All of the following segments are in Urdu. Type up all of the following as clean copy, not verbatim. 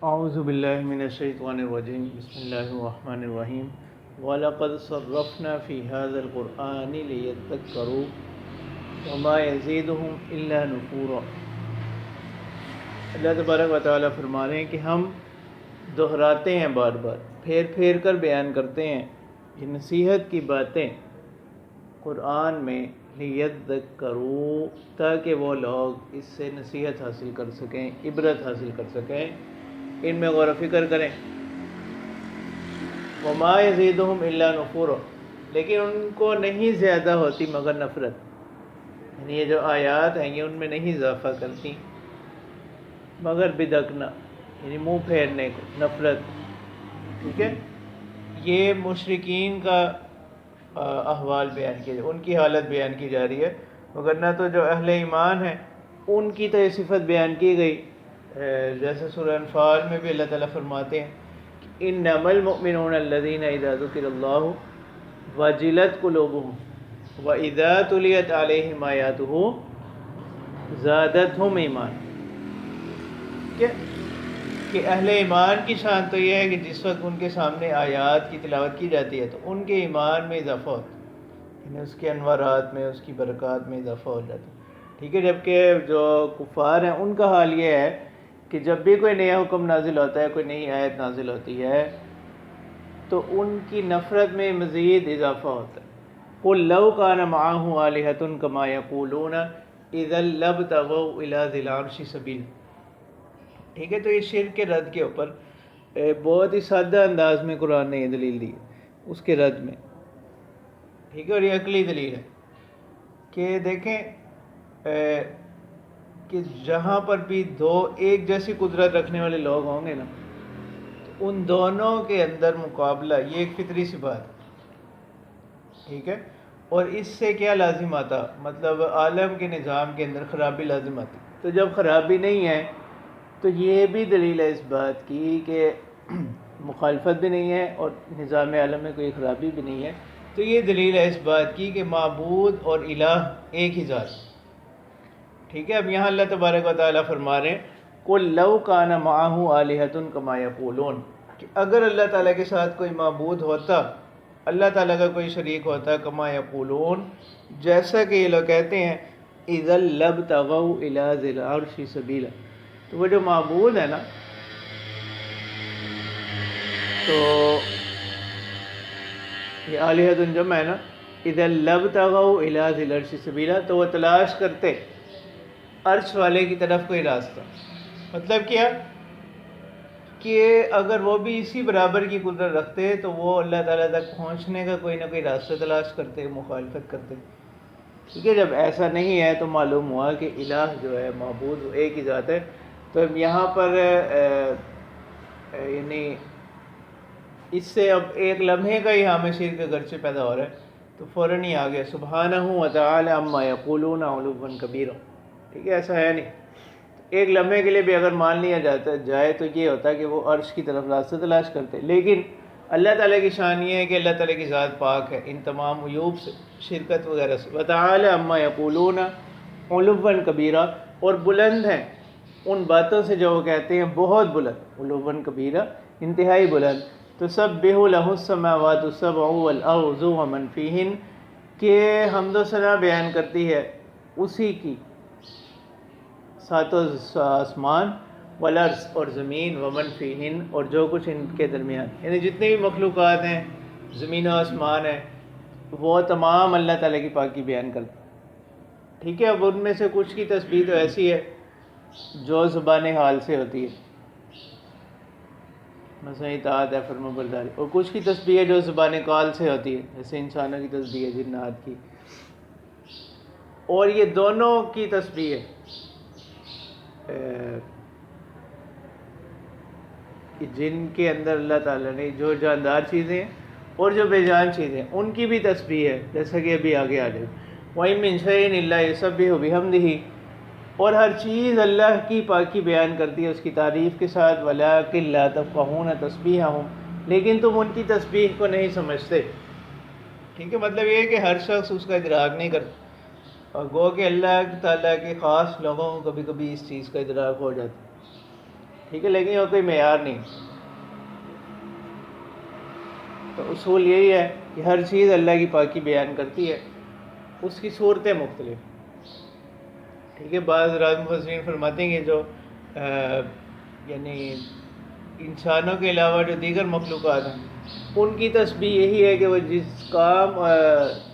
اعوذ باللہ من الشیطان الرجیم بسم اللہ الرحمن الرحیم وَلَقَدْ صَرَّفْنَا فِي هَذَا الْقُرْآنِ لِيَذَّكَّرُوا وَمَا يَزِيدُهُمْ إِلَّا نُفُورًا۔ اللہ تبارک و تعالیٰ فرما رہے ہیں کہ ہم دہراتے ہیں، بار بار پھیر پھیر کر بیان کرتے ہیں یہ نصیحت کی باتیں قرآن میں، لِيَذَّكَّرُوا، تاکہ وہ لوگ اس سے نصیحت حاصل کر سکیں، عبرت حاصل کر سکیں، ان میں غور و فکر کریں۔ وما یزیدہم الا نفورا، لیکن ان کو نہیں زیادہ ہوتی مگر نفرت، یعنی یہ جو آیات ہیں یہ ان میں نہیں اضافہ کرتی مگر بدکنا، یعنی منہ پھیرنے کو، نفرت۔ ٹھیک ہے، یہ مشرکین کا احوال بیان کیا ان کی حالت بیان کی جا رہی ہے، مگر نہ تو جو اہل ایمان ہیں ان کی تو یہ صفت بیان کی گئی، جیسے سورہ انفال میں بھی اللہ تعالیٰ فرماتے ہیں کہ انما المؤمنون الذین اذا ذکر اللہ وجلت قلوبہم واذا تلیت علیہم آیاتہ زادتہم ایمان۔ کہ اہل ایمان کی شان تو یہ ہے کہ جس وقت ان کے سامنے آیات کی تلاوت کی جاتی ہے تو ان کے ایمان میں اضافہ ہوتا ہے، یعنی اس کے انوارات میں، اس کی برکات میں اضافہ ہو جاتا ہے۔ ٹھیک ہے، جبکہ جو کفار ہیں ان کا حال یہ ہے کہ جب بھی کوئی نیا حکم نازل ہوتا ہے، کوئی نئی آیت نازل ہوتی ہے تو ان کی نفرت میں مزید اضافہ ہوتا ہے۔ قُلْ لَوْ كَانَ مَعَهُ آلِهَةٌ كَمَا يَقُولُونَ إِذًا لَابْتَغَوْا إِلَىٰ ذِي الْعَرْشِ سَبِيلًا۔ ٹھیک ہے، تو یہ شرک کے رد کے اوپر بہت ہی سادہ انداز میں قرآن نے یہ دلیل دی ہے اس کے رد میں۔ ٹھیک ہے، اور یہ عقلی دلیل ہے کہ دیکھیں کہ جہاں پر بھی دو ایک جیسی قدرت رکھنے والے لوگ ہوں گے نا، تو ان دونوں کے اندر مقابلہ یہ ایک فطری سی بات ہے۔ ٹھیک ہے، اور اس سے کیا لازم آتا، مطلب عالم کے نظام کے اندر خرابی لازم آتی۔ تو جب خرابی نہیں ہے تو یہ بھی دلیل ہے اس بات کی کہ مخالفت بھی نہیں ہے اور نظام عالم میں کوئی خرابی بھی نہیں ہے، تو یہ دلیل ہے اس بات کی کہ معبود اور الہ ایک ہی ذات۔ ٹھیک ہے، اب یہاں اللہ تبارک و تعالیٰ فرما رہے ہیں قُلْ لَوْ كَانَ مَعَهُ آلِهَةٌ كَمَا يَقُولُونَ، کہ اگر اللہ تعالیٰ کے ساتھ کوئی معبود ہوتا، اللہ تعالیٰ کا کوئی شریک ہوتا، کما یقولون، جیسا کہ یہ لوگ کہتے ہیں، اذا لابتغوا الی ذی العرش سبیلا، تو وہ جو معبود ہے نا، تو یہ آلہۃ جمع ہے نا، اذا لابتغوا الی ذی العرش سبیلا، تو وہ تلاش کرتے عرش والے کی طرف کوئی راستہ۔ مطلب کیا کہ اگر وہ بھی اسی برابر کی قدرت رکھتے تو وہ اللہ تعالیٰ تک پہنچنے کا کوئی نہ کوئی راستہ تلاش کرتے، مخالفت کرتے۔ ٹھیک ہے، جب ایسا نہیں ہے تو معلوم ہوا کہ الہ جو ہے، معبود، وہ ایک ہی ذات ہے۔ تو یہاں پر یعنی اس سے اب ایک لمحے کا ہی ہمیں شرک اگرچہ پیدا ہو رہا ہے تو فوراً ہی آ گیا سبحانہ وتعالی عما یقولون علوا کبیرا۔ ٹھیک ہے، ایسا ہے نہیں، ایک لمحے کے لیے بھی اگر مان لیا جائے تو یہ ہوتا ہے کہ وہ عرش کی طرف راستہ تلاش کرتے، لیکن اللہ تعالیٰ کی شان یہ ہے کہ اللہ تعالیٰ کی ذات پاک ہے ان تمام عیوب سے، شرکت وغیرہ سے۔ وتعالی عما یقولون علوا کبیرا، اور بلند ہیں ان باتوں سے جو وہ کہتے ہیں، بہت بلند، علوا کبیرا، انتہائی بلند۔ تسبح له السماوات السبع والارض ومن فیہن، کہ حمد و ثنا بیان کرتی ہے اسی کی ساتوں آسمان، والارض، اور زمین، ومن فیہن، اور جو کچھ ان کے درمیان، یعنی جتنے بھی مخلوقات ہیں، زمین و آسمان ہیں، وہ تمام اللہ تعالیٰ کی پاکی بیان کرتے ہیں۔ ٹھیک ہے، اب ان میں سے کچھ کی تسبیح تو ایسی ہے جو زبان حال سے ہوتی ہے، مثلا اطاعت ہے، فرما برداری، اور کچھ کی تسبیح ہے جو زبان قال سے ہوتی ہے، جیسے انسانوں کی تسبیح ہے، جنات کی، اور یہ دونوں کی تسبیح ہے کہ جن کے اندر اللہ تعالیٰ نے جو جاندار چیزیں ہیں اور جو بے جان چیزیں ہیں ان کی بھی تسبیح ہے، جیسا کہ ابھی آگے آ جائے وَإِن مِّن شَيْءٍ إِلَّا يُسَبِّحُ بِحَمْدِهِ، اور ہر چیز اللہ کی پاکی بیان کرتی ہے اس کی تعریف کے ساتھ، وَلَٰكِن لَّا تَفْقَهُونَ تَسْبِيحَهُمْ، لیکن تم ان کی تسبیح کو نہیں سمجھتے۔ ٹھیک ہے، مطلب یہ ہے کہ ہر شخص اس کا ادراک نہیں کرتا، اور گو کہ اللہ تعالیٰ کے خاص لوگوں کو کبھی کبھی اس چیز کا ادراک ہو جاتا ہے۔ ٹھیک ہے، لیکن یہ کوئی معیار نہیں. تو اصول یہی ہے کہ ہر چیز اللہ کی پاکی بیان کرتی ہے، اس کی صورتیں مختلف. ٹھیک ہے، بعض حضرات مفسرین فرماتے ہیں کہ جو یعنی انسانوں کے علاوہ جو دیگر مخلوقات ہیں ان کی تسبیح یہی ہے کہ وہ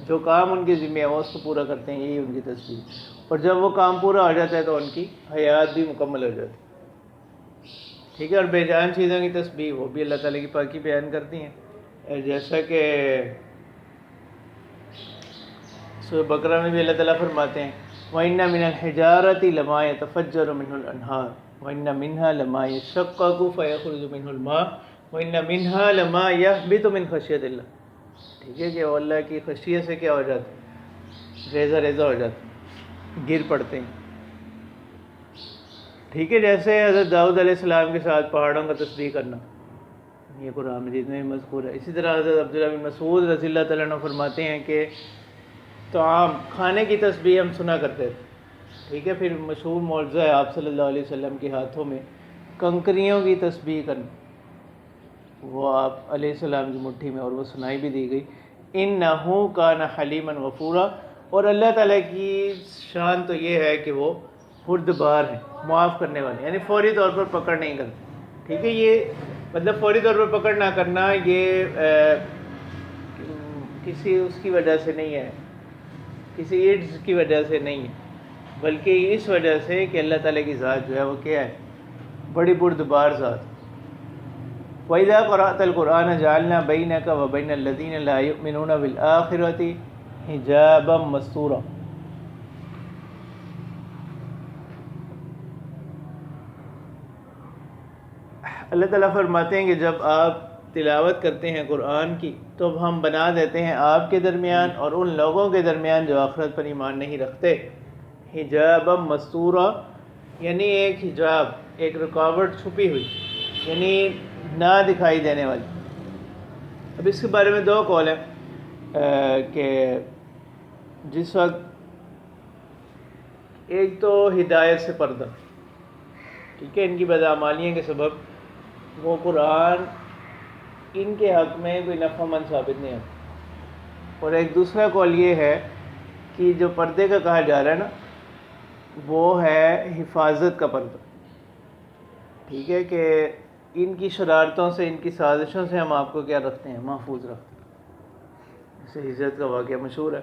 جو کام ان کے ذمہ ہے وہ اس کو پورا کرتے ہیں، یہی ان کی تسبیح. اور جب وہ کام پورا ہو جاتا ہے تو ان کی حیات بھی مکمل ہو جاتی ہے. ٹھیک ہے، اور بے جان چیزوں کی تسبیح وہ بھی اللہ تعالیٰ کی پاکی بیان کرتی ہیں، جیسا کہ سورہ بقرہ میں بھی اللہ تعالیٰ فرماتے ہیں وَإِنَّ مِنَ الْحِجَارَةِ لَمَا يَتَفَجَّرُ مِنْهُ الْأَنْهَارُ وَإِنَّ مِنْهَا لَمَا يَشَّقَّقُ فَيَخْرُجُ مِنْهُ الْمَاءُ وَإِنَّ مِنْهَا لَمَا يَهْبِطُ مِنْ خَشْيَةِ اللَّهِ. ٹھیک ہے کہ وہ اللہ کی خشیت سے کیا ہو جاتا ہے، ریزہ ریزہ ہو جاتا ہے، گر پڑتے ہیں. ٹھیک ہے، جیسے حضرت داؤد علیہ السلام کے ساتھ پہاڑوں کا تسبیح کرنا، یہ قرآن مجید میں مذکور ہے. اسی طرح حضرت عبداللہ بن مسعود رضی اللہ تعالیٰ عنہ فرماتے ہیں کہ طعام کھانے کی تسبیح ہم سنا کرتے تھے. ٹھیک ہے، پھر مشہور معجزہ ہے آپ صلی اللہ علیہ وسلم کے ہاتھوں میں کنکریوں کی تسبیح کرنا، وہ آپ علیہ السلام کی مٹھی میں، اور وہ سنائی بھی دی گئی انہو کان حلیما غفورا. اور اللہ تعالیٰ کی شان تو یہ ہے کہ وہ بردبار ہیں، معاف کرنے والے، یعنی فوری طور پر پکڑ نہیں کرتے. ٹھیک ہے، یہ مطلب فوری طور پر پکڑ نہ کرنا یہ کسی اس کی وجہ سے نہیں ہے، کسی ایڈز کی وجہ سے نہیں ہے، بلکہ اس وجہ سے کہ اللہ تعالیٰ کی ذات جو ہے وہ کیا ہے، بڑی بردبار ذات. وَإِذَا قَرَأْتَ الْقُرْآنَ جَعَلْنَا بَيْنَكَ وَبَيْنَ الَّذِينَ لَا يُؤْمِنُونَ بِالْآخِرَةِ حِجَابًا مَسْتُورًا. اللہ تعالیٰ فرماتے ہیں کہ جب آپ تلاوت کرتے ہیں قرآن کی تو ہم بنا دیتے ہیں آپ کے درمیان اور ان لوگوں کے درمیان جو آخرت پر ایمان نہیں رکھتے حجابا مستورا، یعنی ایک حجاب، ایک رکاوٹ چھپی ہوئی، یعنی نہ دکھائی دینے والی. اب اس کے بارے میں دو قول ہیں کہ جس وقت ایک تو ہدایت سے پردہ، ٹھیک ہے، ان کی بدعمالیوں کے سبب وہ قرآن ان کے حق میں کوئی نفع مند ثابت نہیں ہوتا. اور ایک دوسرا قول یہ ہے کہ جو پردے کا کہا جا رہا ہے نا وہ ہے حفاظت کا پردہ. ٹھیک ہے کہ ان کی شرارتوں سے، ان کی سازشوں سے ہم آپ کو کیا رکھتے ہیں، محفوظ رکھتے ہیں. اس سے ہجرت کا واقعہ مشہور ہے.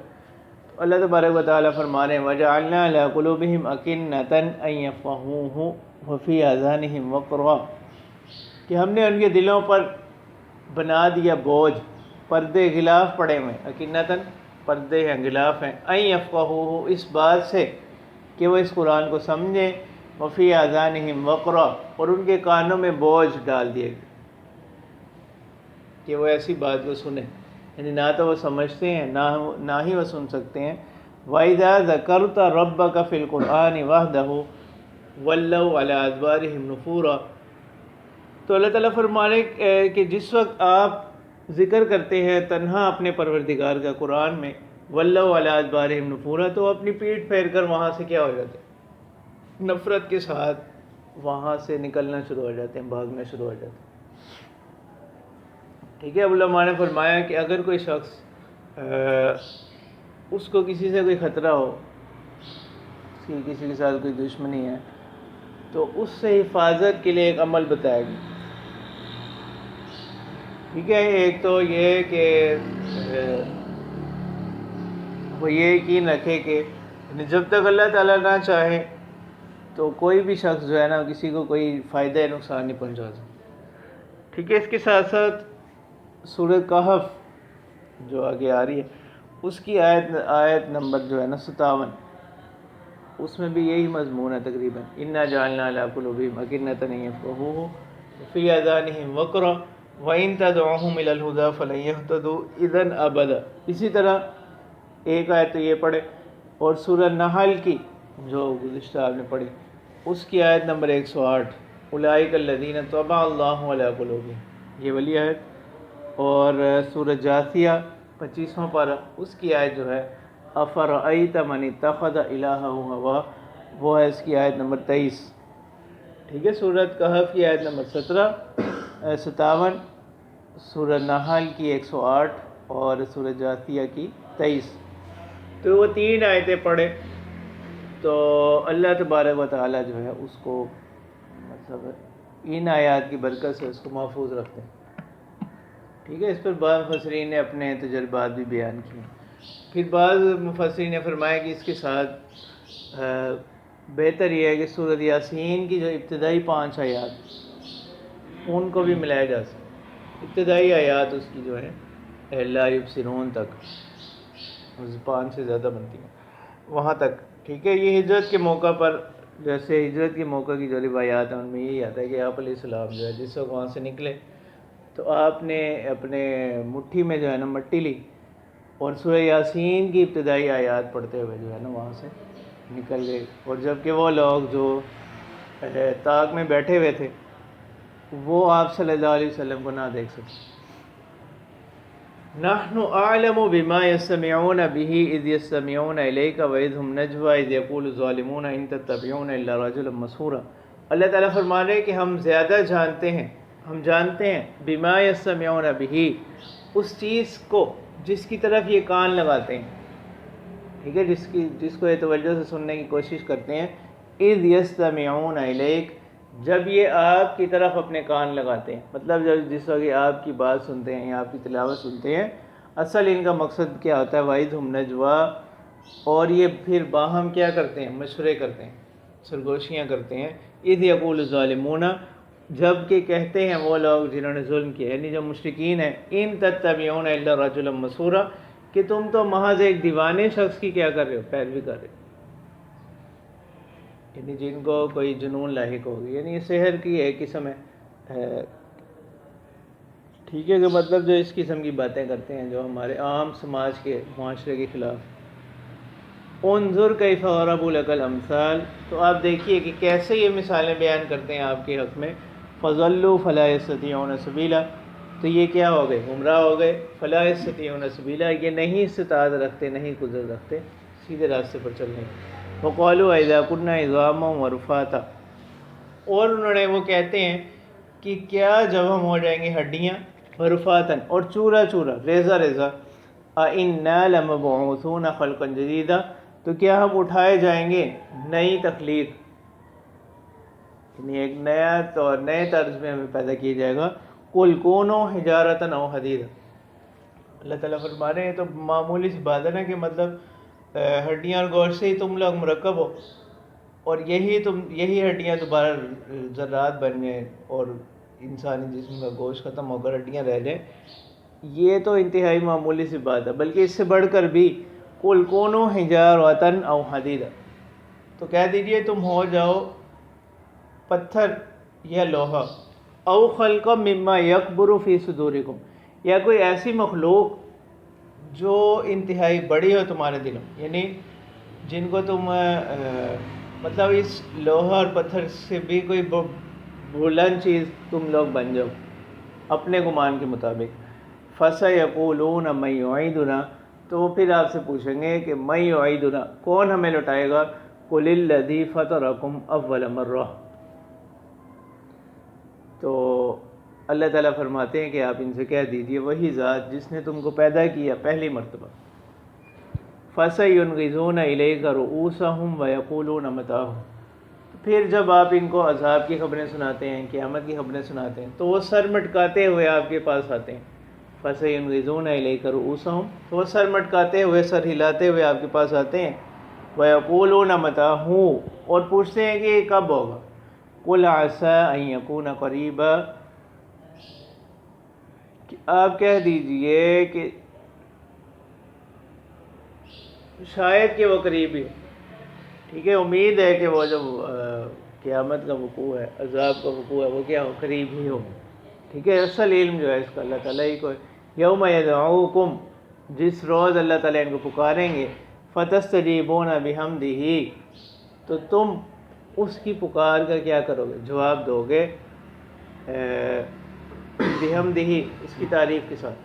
تو اللہ تبارک و تعالیٰ فرما رہے ہیں وَجَعَلْنَا عَلَىٰ قُلُوبِهِمْ أَكِنَّةً أَن يَفْقَهُوهُ وَفِي آذَانِهِمْ وَقْرًا، کہ ہم نے ان کے دلوں پر بنا دیا بوجھ، پردے غلاف پڑے ہوئے، اکنتاً پردے ہیں، غلاف ہیں، ان یفقہوہ اس بات سے کہ وہ اس قرآن کو سمجھیں، وفی آذانہم وقرا اور ان کے کانوں میں بوجھ ڈال دیے گئے کہ وہ ایسی بات کو سنیں، یعنی نہ تو وہ سمجھتے ہیں نہ ہی وہ سن سکتے ہیں. وَإِذَا ذَكَرْتَ رَبَّكَ فِي الْقُرْآنِ وَحْدَهُ وَلَّوْا عَلَىٰ أَدْبَارِهِمْ نُفُورًا. تو اللہ تعالیٰ فرما رہے کہ جس وقت آپ ذکر کرتے ہیں تنہا اپنے پروردگار کا قرآن میں وَلَّوْا عَلَىٰ أَدْبَارِهِمْ نُفُورًا، تو اپنی پیٹھ پھیر کر وہاں سے کیا ہو جاتے ہیں، نفرت کے ساتھ وہاں سے نکلنا شروع ہو جاتے ہیں، بھاگنا شروع ہو جاتے ہیں. ٹھیک ہے، اب علماء نے فرمایا کہ اگر کوئی شخص اس کو کسی سے کوئی خطرہ ہو، کسی کے ساتھ کوئی دشمنی ہے، تو اس سے حفاظت کے لیے ایک عمل بتایا گیا. ٹھیک ہے، ایک تو یہ کہ وہ یہ یقین رکھے کہ جب تک اللہ تعالیٰ نہ چاہے تو کوئی بھی شخص جو ہے نا کسی کو کوئی فائدہ یا نقصان نہیں پہنچا سکتا. ٹھیک ہے، اس کے ساتھ ساتھ سورہ کہف جو آگے آ رہی ہے اس کی آیت نمبر جو ہے نا 57، اس میں بھی یہی مضمون ہے تقریباً. اِنَّا جَعَلْنَا عَلَىٰ قُلُوبِهِمْ أَكِنَّةً أَن يَفْقَهُوهُ وَفِي آذَانِهِمْ وَقْرًا وَإِن تَدْعُوهُمْ إِلَى الْهُدَىٰ فَلَن يَهْتَدُوا إِذًا أَبَدًا. اسی طرح ایک آیت تو یہ پڑھے، اور سورہ نحل کی جو گزشتہ آپ نے پڑھی اس کی آیت نمبر 108 أُولَٰئِكَ الَّذِينَ طَبَعَ اللَّهُ عَلَىٰ قُلُوبِهِمْ، یہ والی آیت. اور سورہ جاثیہ 25واں پارہ اس کی آیت جو ہے أَفَرَأَيْتَ مَنِ اتَّخَذَ إِلَٰهَهُ هَوَاهُ، وہ ہے اس کی آیت نمبر 23. ٹھیک ہے، سورۃ کہف کی آیت نمبر 57، سورہ نحل کی 108 اور سورہ جاثیہ کی 23۔ تو وہ 3 آیتیں پڑھے تو اللہ تبارک و تعالیٰ جو ہے اس کو مطلب ان آیات کی برکت سے اس کو محفوظ رکھتے ہیں۔ ٹھیک ہے، اس پر بعض مفسرین نے اپنے تجربات بھی بیان کیے۔ پھر بعض مفسرین نے فرمایا کہ اس کے ساتھ بہتر یہ ہے کہ سورۃ یاسین کی جو ابتدائی 5 آیات ان کو بھی ملایا جا سکے۔ ابتدائی آیات اس کی جو ہے لا یبصرون تک 5 سے زیادہ بنتی ہیں وہاں تک۔ ٹھیک ہے، یہ ہجرت کے موقع پر، جیسے ہجرت کے موقع کی جو روایات ہیں ان میں یہی آتا ہے کہ آپ علیہ السلام جو ہے جس وقت وہاں سے نکلے تو آپ نے اپنے مٹھی میں جو ہے نا مٹی لی اور سورہ یاسین کی ابتدائی آیات پڑھتے ہوئے جو ہے نا وہاں سے نکل گئے، اور جب کہ وہ لوگ جو طاق میں بیٹھے ہوئے تھے وہ آپ صلی اللہ علیہ وسلم کو نہ دیکھ سکتے۔ نحن اعلم بما يستمعون به اذ يستمعون اليك واذ هم نجوى اذ يقول الظالمون ان تتبعون الا رجلا مسحورا۔ اللہ تعالیٰ فرما رہے ہیں کہ ہم زیادہ جانتے ہیں، ہم جانتے ہیں بما يستمعون به، اس چیز کو جس کی طرف یہ کان لگاتے ہیں، ٹھیک ہے، جس کو یہ توجہ سے سننے کی کوشش کرتے ہیں۔ اذ يستمعون اليك، جب یہ آپ کی طرف اپنے کان لگاتے ہیں، مطلب جس وقت یہ آپ کی بات سنتے ہیں یا آپ کی تلاوت سنتے ہیں، اصل ان کا مقصد کیا ہوتا ہے؟ وَإِذْ هُمْ نَجْوَىٰ، اور یہ پھر باہم کیا کرتے ہیں؟ مشورے کرتے ہیں، سرگوشیاں کرتے ہیں۔ اِذْ يَقُولُ الظَّالِمُونَ، جب کہ کہتے ہیں وہ لوگ جنہوں نے ظلم کیا، یعنی جو مشرکین ہیں، اِن تَتَّبِعُونَ إِلَّا رَجُلًا مَّسْحُورًا، کہ تم تو محض ایک دیوانے شخص کی کیا کر رہے ہو؟ پیروی کر رہے ہو، یعنی جن کو کوئی جنون لاحق ہوگی، یعنی یہ سحر کی ایک قسم ہے۔ ٹھیک ہے، کہ مطلب جو اس قسم کی باتیں کرتے ہیں جو ہمارے عام سماج کے معاشرے کے خلاف۔ انظر کیف ضربوا لک الامثال، تو آپ دیکھیے کہ کیسے یہ مثالیں بیان کرتے ہیں آپ کے حق میں۔ فضلوا فلا یستطیعون سبیلا، تو یہ کیا ہو گئے؟ گمراہ ہو گئے۔ فلا یستطیعون سبیلا، یہ نہیں استطاعت رکھتے، نہیں قدرت رکھتے سیدھے راستے پر چلنے کی۔ وقالوا اذا كنا عظاما ورفاتا، اور انہوں نے وہ کہتے ہیں کہ کیا جب ہم ہو جائیں گے ہڈیاں، ورفاتن، اور چورا چورا، ریزہ ریزہ، اِنَّا لَمَبْعُوثُونَ خَلْقًا جَدِيدًا، تو کیا ہم اٹھائے جائیں گے نئی تخلیق، یعنی ایک نیا نئے طرز میں ہمیں پیدا کیا جائے گا۔ قُلْ كُونُوا حِجَارَةً أَوْ حَدِيدًا، اللہ تعالیٰ فرما رہے ہیں تو معمولی سی بات ہے نا کہ مطلب ہڈیاں اور گوشت سے ہی تم لوگ مرکب ہو، اور یہی ہڈیاں دوبارہ ذرات بن گئے اور انسانی جسم کا گوشت ختم ہو کر ہڈیاں رہ جائیں، یہ تو انتہائی معمولی سی بات ہے۔ بلکہ اس سے بڑھ کر بھی قُلْ كُونُوا حِجَارَةً أَوْ حَدِيدًا، تو کہہ دیجئے تم ہو جاؤ پتھر یا لوہا، او خلقا مما یکبر فی صدورکم، یا کوئی ایسی مخلوق جو انتہائی بڑی ہو تمہارے دلوں، یعنی جن کو تم مطلب اس لوہا اور پتھر سے بھی کوئی بلند چیز تم لوگ بن جاؤ اپنے گمان کے مطابق۔ فَسَيَقُولُونَ مَن يُعِيدُنَا، تو وہ پھر آپ سے پوچھیں گے کہ مَن يُعِيدُنَا، کون ہمیں لوٹائے گا؟ قُلِ الَّذِي فَطَرَكُمْ أَوَّلَ مَرَّةٍ، تو اللہ تعالیٰ فرماتے ہیں کہ آپ ان سے کہہ دیجئے وہی ذات جس نے تم کو پیدا کیا پہلی مرتبہ۔ فَسَيُنْغِضُونَ إِلَيْكَ رُؤُوسَهُمْ وَيَقُولُونَ مَتَىٰ، پھر جب آپ ان کو عذاب کی خبریں سناتے ہیں، قیامت کی خبریں سناتے ہیں، تو وہ سر مٹکاتے ہوئے آپ کے پاس آتے ہیں۔ فَسَيُنْغِضُونَ إِلَيْكَ رُؤُوسَهُمْ، تو وہ سر مٹکاتے ہوئے، سر ہلاتے ہوئے آپ کے پاس آتے ہیں۔ وَيَقُولُونَ مَتَىٰ، اور پوچھتے ہیں کہ یہ کب ہوگا؟ قُلْ عَسَىٰ أَن يَكُونَ قَرِيبًا، کہ آپ کہہ دیجئے کہ شاید کہ وہ قریب ہی ہو۔ ٹھیک ہے، امید ہے کہ وہ جو قیامت کا وقوع ہے، عذاب کا وقوع ہے، وہ کیا ہو؟ قریب ہی ہو۔ ٹھیک ہے، اصل علم جو ہے اس کا اللہ تعالیٰ ہی کو ہے۔ یوم یدعوکم، جس روز اللہ تعالیٰ ان کو پکاریں گے، فتستجیبون بحمدہ، تو تم اس کی پکار کر کیا کرو گے؟ جواب دو گے بحمدہ، اس کی تعریف کے ساتھ۔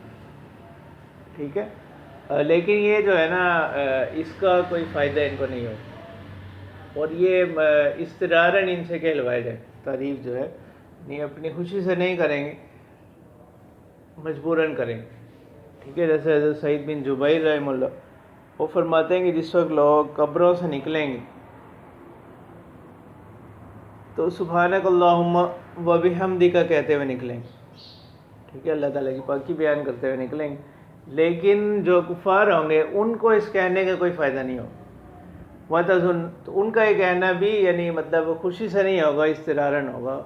ٹھیک ہے، لیکن یہ جو ہے نا اس کا کوئی فائدہ ان کو نہیں ہوگا، اور یہ اضطراراً ان سے کہلوائے جائے۔ تعریف جو ہے نہیں اپنی خوشی سے نہیں کریں گے، مجبوراً کریں گے. ٹھیک ہے، جیسے حضرت سعید بن جبیر رحمہ اللہ وہ فرماتے ہیں کہ جس وقت لوگ قبروں سے نکلیں گے تو سبحانک اللہم و بحمدک کہتے ہوئے نکلیں گے. ٹھیک ہے، اللہ تعالیٰ کی پاکی بیان کرتے ہوئے نکلیں گے. لیکن جو کفار ہوں گے ان کو اس کہنے کا کوئی فائدہ نہیں ہوگا. وَتَظُنُّ، تو ان کا یہ کہنا بھی یعنی مطلب خوشی سے نہیں ہوگا، اضطراراً ہوگا،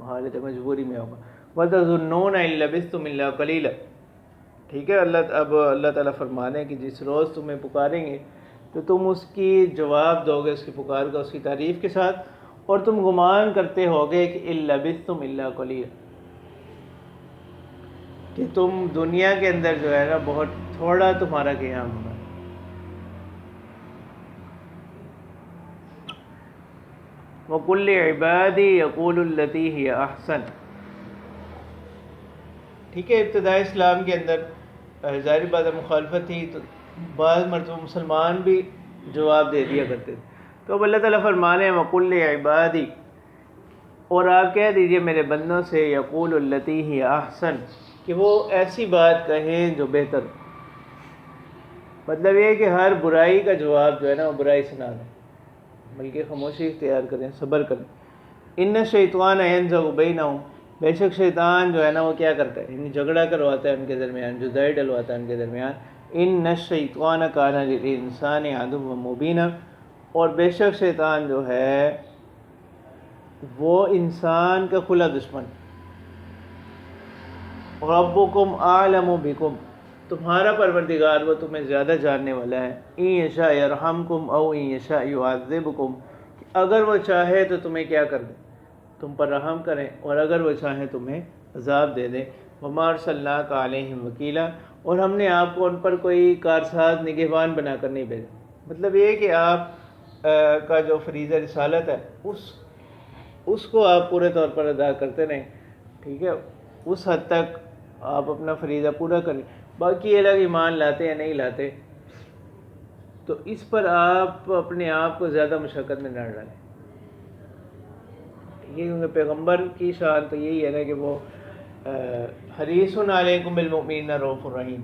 حالت مجبوری میں ہوگا. وَتَظُنُّونَ إِن لَبِثْتُمْ إِلَّا قَلِيلًا. ٹھیک ہے، اب اللہ تعالیٰ فرمانے کہ جس روز تمہیں پکاریں گے تو تم اس کی جواب دو گے، اس کی پکار کا، اس کی تعریف کے ساتھ، اور تم گمان کرتے ہوگے کہ إِن لَبِثْتُمْ إِلَّا قَلِيلًا، کہ تم دنیا کے اندر جو ہے نا بہت تھوڑا تمہارا قیام ہوگا. وَقُلْ لِعِبَادِي يَقُولُوا الَّتِي هِيَ أَحْسَنُ. ٹھیک ہے، ابتدائی اسلام کے اندر ظاہر بات مخالفت تھی تو بعض مرتبہ مسلمان بھی جواب دے دیا کرتے تھے. تو اب اللہ تعالیٰ فرمانے ہیں وَقُلْ لِعِبَادِي، اور آپ کہہ دیجئے میرے بندوں سے يَقُولُوا الَّتِي هِيَ أَحْسَنُ، کہ وہ ایسی بات کہیں جو بہتر ہو. مطلب یہ کہ ہر برائی کا جواب جو ہے نا وہ برائی سے نہ دیں، بلکہ خاموشی اختیار کریں، صبر کریں. ان الشیطان ینزغ بینہم، بے شک شیطان جو ہے نا وہ کیا کرتا ہے، یعنی جھگڑا کرواتا ہے ان کے درمیان، جدائی ڈلواتا ہے ان کے درمیان. ان الشیطان کان للانسان عدوا مبینا، اور بے شک شیطان جو ہے وہ انسان کا کھلا دشمن. ربکم اعلم بکم، تمہارا پروردگار وہ تمہیں زیادہ جاننے والا ہے. ان یشاء یرحمکم او ان یشاء یعذبکم، اگر وہ چاہے تو تمہیں کیا کر دے، تم پر رحم کریں، اور اگر وہ چاہے تمہیں عذاب دے دے. وما ارسلناک علیہم وکیلا، اور ہم نے آپ کو ان پر کوئی کارساز نگہبان بنا کر نہیں بھیجا. مطلب یہ کہ آپ کا جو فریضہ رسالت ہے اس کو آپ پورے طور پر ادا کرتے رہیں. ٹھیک ہے، اس حد تک آپ اپنا فریضہ پورا کریں. باقی یہ لوگ ایمان لاتے یا نہیں لاتے تو اس پر آپ اپنے آپ کو زیادہ مشقت میں نہ ڈالیں. کیونکہ پیغمبر کی شان تو یہی ہے نا کہ وہ حریص علیکم بالمؤمنین رؤوف الرحیم،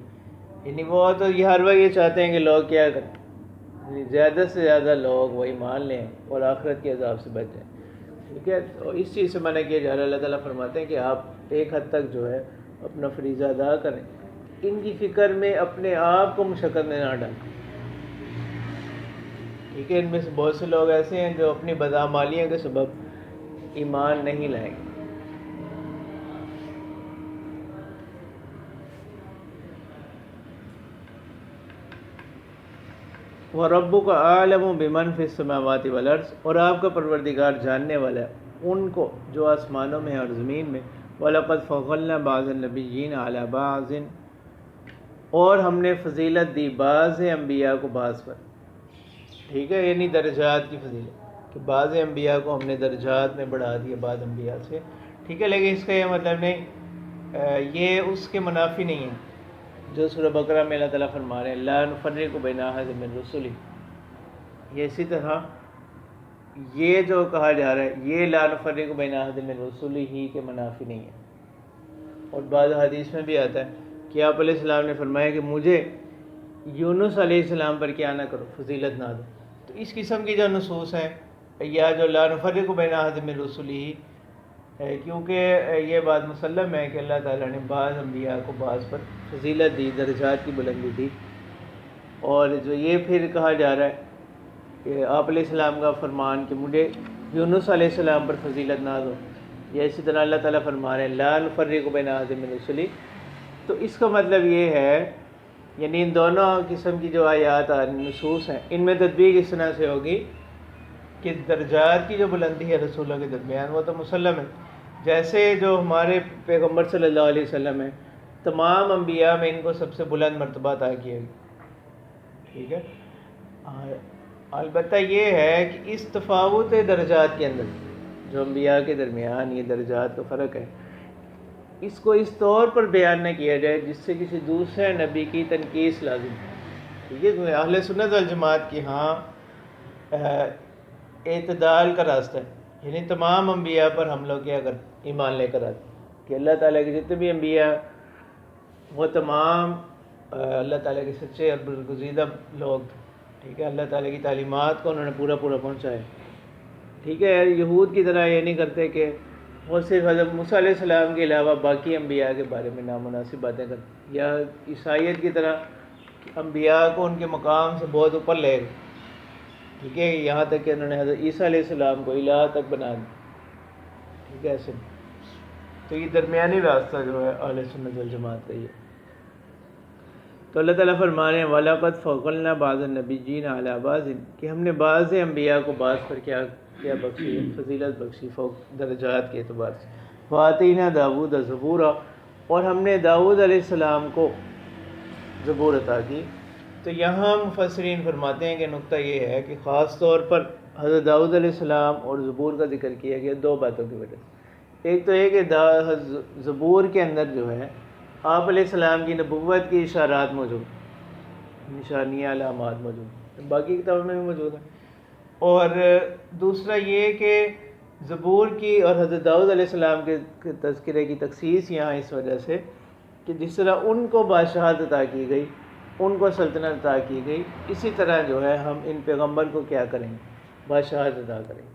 یعنی وہ تو یہ ہر وقت یہ چاہتے ہیں کہ لوگ کیا کریں، یعنی زیادہ سے زیادہ لوگ وہ ایمان لیں اور آخرت کے عذاب سے بچ جائیں. ٹھیک ہے، تو اس چیز سے منع کیا جا رہا ہے. اللہ تعالیٰ فرماتے ہیں کہ آپ ایک حد تک جو ہے اپنا فریضہ ادا کریں، ان کی فکر میں اپنے آپ کو مشقت میں نہ ڈالیں. ٹھیک ہے، ان میں سے بہت سے لوگ ایسے ہیں جو اپنی بدعمالیوں کے سبب ایمان نہیں لائیں گے. وَرَبُّكَ أَعْلَمُ بِمَنْ فِي السَّمَاوَاتِ وَالْأَرْضِ، اور آپ کا پروردگار جاننے والا ہے ان کو جو آسمانوں میں اور زمین میں. وَلَقَدْ فَضَّلْنَا بَعْضَ النَّبِيِّينَ عَلَى بَعْضٍ، اور ہم نے فضیلت دی بعض انبیاء کو بعض پر. ٹھیک ہے، یعنی درجات کی فضیلت، کہ بعض انبیاء کو ہم نے درجات میں بڑھا دیا بعض انبیاء سے. ٹھیک ہے، لیکن اس کا یہ مطلب نہیں، یہ اس کے منافی نہیں ہے جو سورہ بقرہ میں اللہ تعالیٰ فرما رہے ہیں لا نفرق بین احد من رسلہ. یہ اسی طرح یہ جو کہا جا رہا ہے یہ لا نفرق بین احد من رسلہ ہی کے منافی نہیں ہے. اور بعض حدیث میں بھی آتا ہے کہ آپ علیہ السلام نے فرمایا کہ مجھے یونس علیہ السلام پر کیا نہ کرو، فضیلت نہ دو. تو اس قسم کی جو نصوص ہیں یا جو لا نفرق بین احد من رسلہ، کیونکہ یہ بات مسلم ہے کہ اللہ تعالیٰ نے بعض انبیاء کو بعض پر فضیلت دی، درجات کی بلندی دی. اور جو یہ پھر کہا جا رہا ہے کہ آپ علیہ السلام کا فرمان کہ مجھے یونس علیہ السلام پر فضیلت نہ دو، یا اسی طرح اللہ تعالیٰ فرما رہے ہیں لا نفرق بین احد من رسلہ. تو اس کا مطلب یہ ہے یعنی ان دونوں قسم کی جو آیات نصوص ہیں ان میں تطبیق اس طرح سے ہوگی کہ درجات کی جو بلندی ہے رسولوں کے درمیان وہ تو مسلم ہے. جیسے جو ہمارے پیغمبر صلی اللہ علیہ وسلم ہیں تمام انبیاء میں ان کو سب سے بلند مرتبہ عطا کیا گیا. ٹھیک ہے، البتہ یہ ہے کہ اس تفاوت درجات کے اندر جو انبیاء کے درمیان یہ درجات کا فرق ہے، اس کو اس طور پر بیان نہ کیا جائے جس سے کسی دوسرے نبی کی تنقیص لازم ہے. ٹھیک ہے، اہل سنت والجماعت کی ہاں اعتدال کا راستہ ہے یعنی تمام انبیاء پر ہم لوگ کیا کر ایمان لے کر آتے کہ اللہ تعالیٰ کے جتنے بھی انبیاء وہ تمام اللہ تعالیٰ کے سچے اور برگزیدہ لوگ تھے، ٹھیک ہے، اللہ تعالیٰ کی تعلیمات کو انہوں نے پورا پہنچایا، ٹھیک ہے۔ یہود کی طرح یہ نہیں کرتے کہ وہ صرف حضرت موسیٰ علیہ السلام کے علاوہ باقی انبیاء کے بارے میں نامناسب باتیں کرتے، یا عیسائیت کی طرح انبیاء کو ان کے مقام سے بہت اوپر لے گئے، ٹھیک ہے، یہاں تک کہ انہوں نے حضرت عیسیٰ علیہ السلام کو الہ تک بنا دیا، ٹھیک ہے، ایسے۔ تو یہ درمیانی راستہ جو ہے اہل سنت والجماعت کا یہ۔ تو اللہ تعالیٰ فرما رہے ہیں وَلَقَدْ فَضَّلْنَا بَعْضَ النَّبِيِّينَ عَلَىٰ بَعْضٍ، کہ ہم نے بعض انبیاء کو بعض پر کیا بخشی، فضیلت بخشی، فوق درجات کے اعتبار سے۔ وَآتَيْنَا دَاوُودَ زَبُورًا، اور ہم نے داؤد علیہ السلام کو زبور عطا کی۔ تو یہاں مفسرین فرماتے ہیں کہ نقطہ یہ ہے کہ خاص طور پر حضرت داؤد علیہ السلام اور زبور کا ذکر کیا گیا دو باتوں کی وجہ سے۔ ایک تو یہ کہ زبور کے اندر جو ہے آپ علیہ السلام کی نبوت کی اشارات موجود، نشانیاں، علامات موجود، باقی کتابوں میں بھی موجود ہیں۔ اور دوسرا یہ کہ زبور کی اور حضرت داؤد علیہ السلام کے تذکرے کی تخصیص یہاں اس وجہ سے کہ جس طرح ان کو بادشاہت عطا کی گئی، ان کو سلطنت عطا کی گئی، اسی طرح جو ہے ہم ان پیغمبر کو کیا کریں گے، بادشاہت عطا کریں گے۔